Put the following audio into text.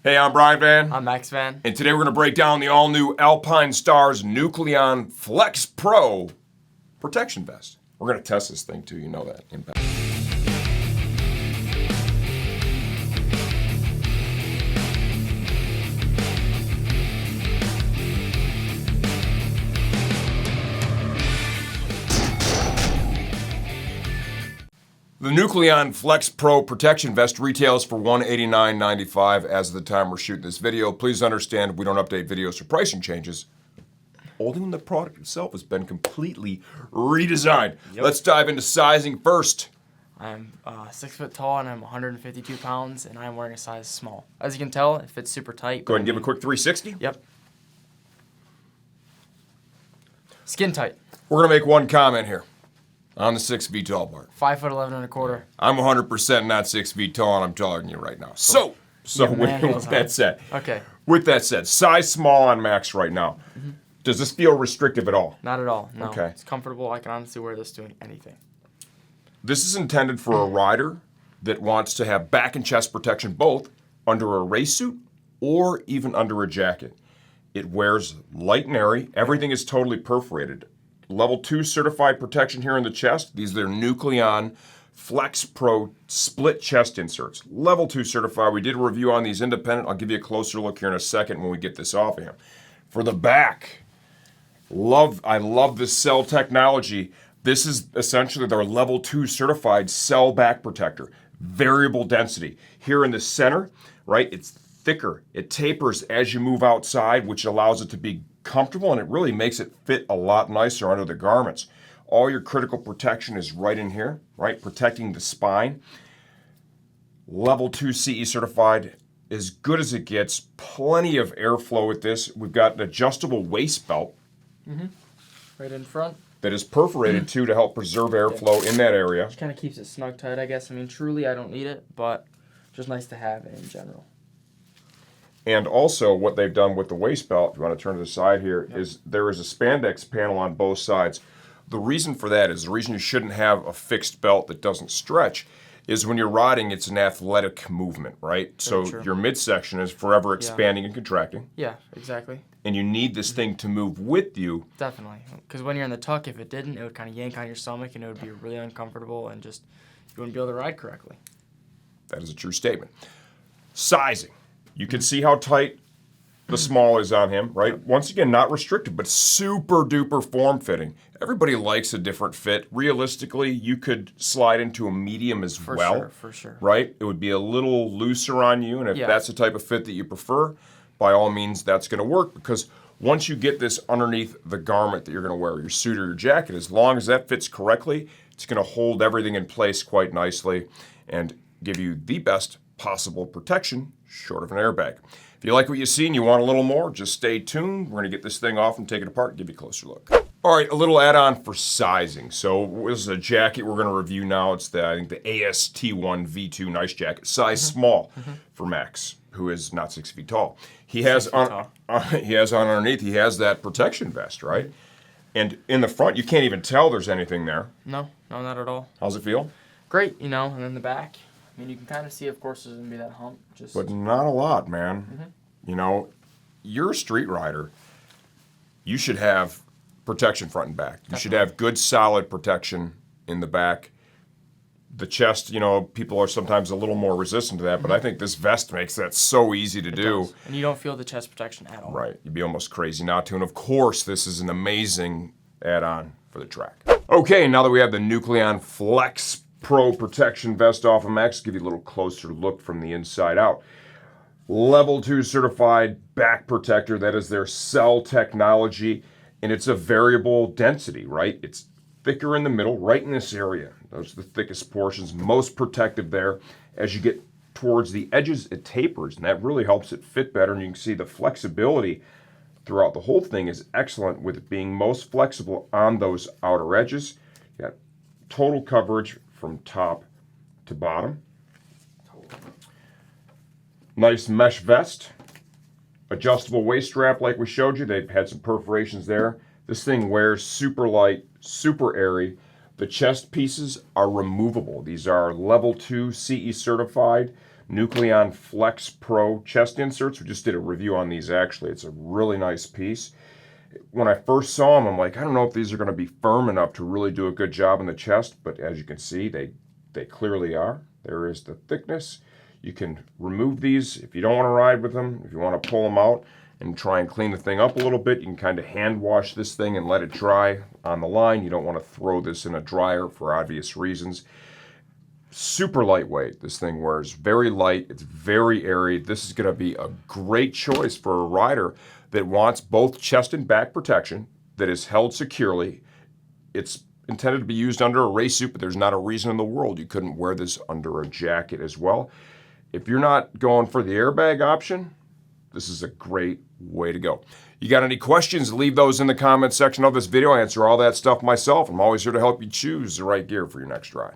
Hey, I'm Brian Van. I'm Max Van. And today we're going to break down the all-new Alpinestars Nucleon Flex Pro protection vest. We're going to test this thing too, you know that. Impact. The Nucleon Flex Pro protection vest retails for $189.95 as of the time we're shooting this video. Please understand we don't update videos for pricing changes, only when the product itself has been completely redesigned. Yep. Let's dive into sizing first. I'm 6 foot tall and I'm 152 pounds and I'm wearing a size small. As you can tell, it fits super tight. Go ahead and give a quick 360. Yep. Skin tight. We're going to make one comment here on the 6 feet tall part. 5 foot 11 and a quarter. I'm 100% not 6 feet tall and I'm taller than you right now. So with that said, Okay. With that said, size small on Max right now. Mm-hmm. Does this feel restrictive at all? Not at all, no. Okay. It's comfortable. I can honestly wear this doing anything. This is intended for a rider that wants to have back and chest protection both under a race suit or even under a jacket. It wears light and airy. Everything is totally perforated. Level 2 certified protection here in the chest. These are their Nucleon Flex Pro split chest inserts. Level 2 certified. We did a review on these independent. I'll give you a closer look here in a second when we get this off of him. For the back, I love this cell technology. This is essentially their level 2 certified cell back protector. Variable density. Here in the center, right, it's thicker. It tapers as you move outside, which allows it to be comfortable, and it really makes it fit a lot nicer under the garments. All your critical protection is right in here, right, protecting the spine. Level 2 CE certified, as good as it gets. Plenty of airflow with this. We've got an adjustable waist belt. Mm-hmm. Right in front. That is perforated too to help preserve airflow in that area. Just kind of keeps it snug tight, I guess. I mean, truly, I don't need it, but just nice to have in general. And also, what they've done with the waist belt, if you want to turn to the side here, is there is a spandex panel on both sides. The reason for that is the reason you shouldn't have a fixed belt that doesn't stretch is when you're riding, it's an athletic movement, right? So your midsection is forever expanding and contracting. Yeah, exactly. And you need this thing to move with you. Definitely. Because when you're in the tuck, if it didn't, it would kind of yank on your stomach and it would be really uncomfortable and just you wouldn't be able to ride correctly. That is a true statement. Sizing. You can see how tight the small is on him, right? Once again, not restricted, but super duper form fitting. Everybody likes a different fit. Realistically, you could slide into a medium as well. For sure. Right? It would be a little looser on you, and if that's the type of fit that you prefer, by all means, that's going to work, because once you get this underneath the garment that you're going to wear, your suit or your jacket, as long as that fits correctly, it's going to hold everything in place quite nicely and give you the best possible protection short of an airbag. If you like what you see and you want a little more, just stay tuned. We're going to get this thing off and take it apart and give you a closer look. All right, a little add-on for sizing. So this is a jacket we're going to review now. It's I think the AST1 V2 nice jacket, size small for Max, who is not 6 feet tall. He has on underneath, he has that protection vest, right? And in the front, you can't even tell there's anything there. No, not at all. How's it feel? Great, and in the back, I mean, you can kind of see, of course, there's going to be that hump. But not a lot, man. You're a street rider. You should have protection front and back. You should have good, solid protection in the back. The chest, people are sometimes a little more resistant to that, but I think this vest makes that so easy to do. Does. And you don't feel the chest protection at all. Right. You'd be almost crazy not to. And of course, this is an amazing add-on for the track. Okay, now that we have the Nucleon Flex Pro protection vest off of Max, give you a little closer look from the inside out. Level 2 certified back protector. That is their cell technology, and it's a variable density, right? It's thicker in the middle, right in this area. Those are the thickest portions, most protective there. As you get towards the edges, it tapers, and that really helps it fit better, and you can see the flexibility throughout the whole thing is excellent, with it being most flexible on those outer edges. You got total coverage from top to bottom. Nice mesh vest. Adjustable waist strap like we showed you. They've had some perforations there. This thing wears super light, super airy. The chest pieces are removable. These are level 2 CE certified, Nucleon Flex Pro chest inserts. We just did a review on these actually. It's a really nice piece. When I first saw them, I'm like, I don't know if these are going to be firm enough to really do a good job in the chest, but as you can see, they clearly are. There is the thickness. You can remove these if you don't want to ride with them. If you want to pull them out and try and clean the thing up a little bit, you can kind of hand wash this thing and let it dry on the line. You don't want to throw this in a dryer for obvious reasons. Super lightweight, this thing wears. Very light, it's very airy. This is going to be a great choice for a rider that wants both chest and back protection, that is held securely. It's intended to be used under a race suit, but there's not a reason in the world you couldn't wear this under a jacket as well. If you're not going for the airbag option, this is a great way to go. You got any questions? Leave those in the comments section of this video. I answer all that stuff myself. I'm always here to help you choose the right gear for your next ride.